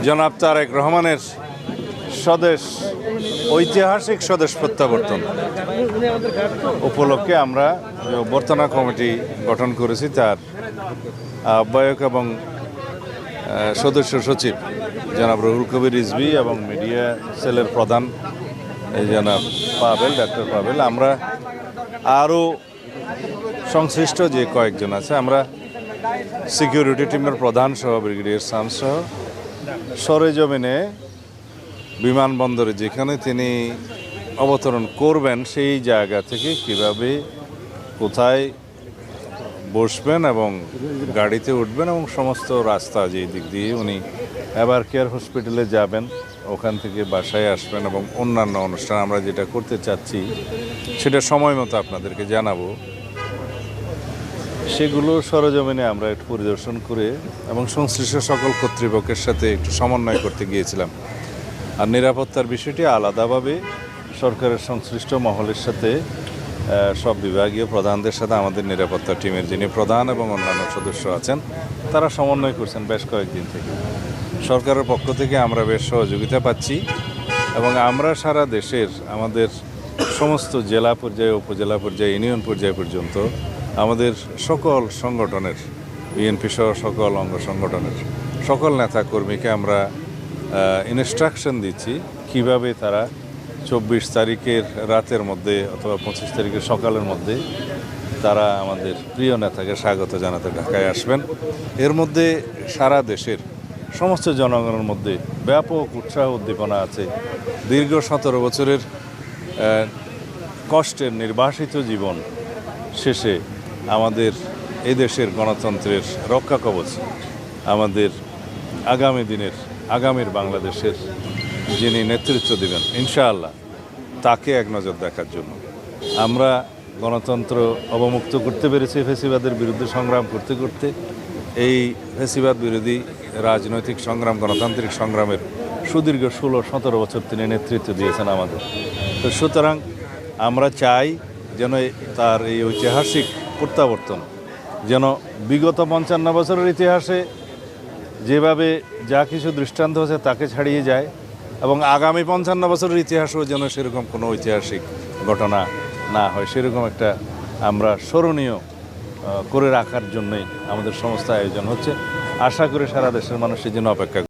জনাব তারেক রহমানের স্বদেশ ঐতিহাসিক স্বদেশ প্রত্যাবর্তন উপলক্ষে আমরা যে অভ্যর্থনা কমিটি গঠন করেছি তার আহ্বায়ক এবং সদস্য সচিব জনাব রুহুল কবির রিজভী এবং মিডিয়া সেলের প্রধান জনাব ডাক্তার পাবেল, আমরা আরও সংশ্লিষ্ট যে কয়েকজন আছে, আমরা সিকিউরিটি টিমের প্রধান সহ ব্রিগেডিয়ার সাম সহ সরেজমিনে বিমানবন্দরে যেখানে তিনি অবতরণ করবেন সেই জায়গা থেকে কিভাবে কোথায় বসবেন এবং গাড়িতে উঠবেন এবং সমস্ত রাস্তা যেই দিক দিয়ে উনি এবার কেয়ার হসপিটালে যাবেন, ওখান থেকে বাসায় আসবেন এবং অন্যান্য অনুষ্ঠান আমরা যেটা করতে চাচ্ছি সেটা সময় মতো আপনাদেরকে জানাবো, সেগুলো সরজমিনে আমরা একটু পরিদর্শন করে এবং সংশ্লিষ্ট সকল কর্তৃপক্ষের সাথে একটু সমন্বয় করতে গিয়েছিলাম। আর নিরাপত্তার বিষয়টি আলাদাভাবে সরকারের সংশ্লিষ্ট মহলের সাথে সব বিভাগীয় প্রধানদের সাথে আমাদের নিরাপত্তা টিমের যিনি প্রধান এবং অন্যান্য সদস্য আছেন তারা সমন্বয় করছেন বেশ কয়েকদিন থেকে। সরকারের পক্ষ থেকে আমরা বেশ সহযোগিতা পাচ্ছি এবং আমরা সারা দেশের আমাদের সমস্ত জেলা পর্যায়ে, উপজেলা পর্যায়ে, ইউনিয়ন পর্যায়ে পর্যন্ত আমাদের সকল সংগঠনের, বিএনপি সহ সকল অঙ্গ সংগঠনের সকল নেতাকর্মীকে আমরা ইনস্ট্রাকশন দিচ্ছি কিভাবে তারা 24 তারিখের রাতের মধ্যে অথবা 25 তারিখের সকালের মধ্যে তারা আমাদের প্রিয় নেতাকে স্বাগত জানাতে ঢাকায় আসবেন। এর মধ্যে সারা দেশের সমস্ত জনগণের মধ্যে ব্যাপক উৎসাহ উদ্দীপনা আছে। দীর্ঘ 17 বছরের কষ্টের নির্বাসিত জীবন শেষে আমাদের এই দেশের গণতন্ত্রের রক্ষা কবচ, আমাদের আগামীর বাংলাদেশের যিনি নেতৃত্ব দেবেন ইনশাআল্লাহ তাকে এক নজর দেখার জন্য আমরা গণতন্ত্র অবমুক্ত করতে পেরেছি। ফ্যাসিবাদের বিরুদ্ধে সংগ্রাম করতে করতে এই ফ্যাসিবাদ বিরোধী রাজনৈতিক সংগ্রাম, গণতান্ত্রিক সংগ্রামের সুদীর্ঘ 16-17 বছর তিনি নেতৃত্ব দিয়েছেন আমাদের। তো সুতরাং আমরা চাই যেন তার এই ঐতিহাসিক প্রত্যাবর্তন যেন বিগত 55 বছরের ইতিহাসে যেভাবে যা কিছু দৃষ্টান্ত আছে তাকে ছাড়িয়ে যায় এবং আগামী 55 বছরের ইতিহাসও যেন সেরকম কোনো ঐতিহাসিক ঘটনা না হয়, সেরকম একটা আমরা স্মরণীয় করে রাখার জন্যই আমাদের সমস্ত আয়োজন হচ্ছে। আশা করি সারা দেশের মানুষ এই জন্য অপেক্ষা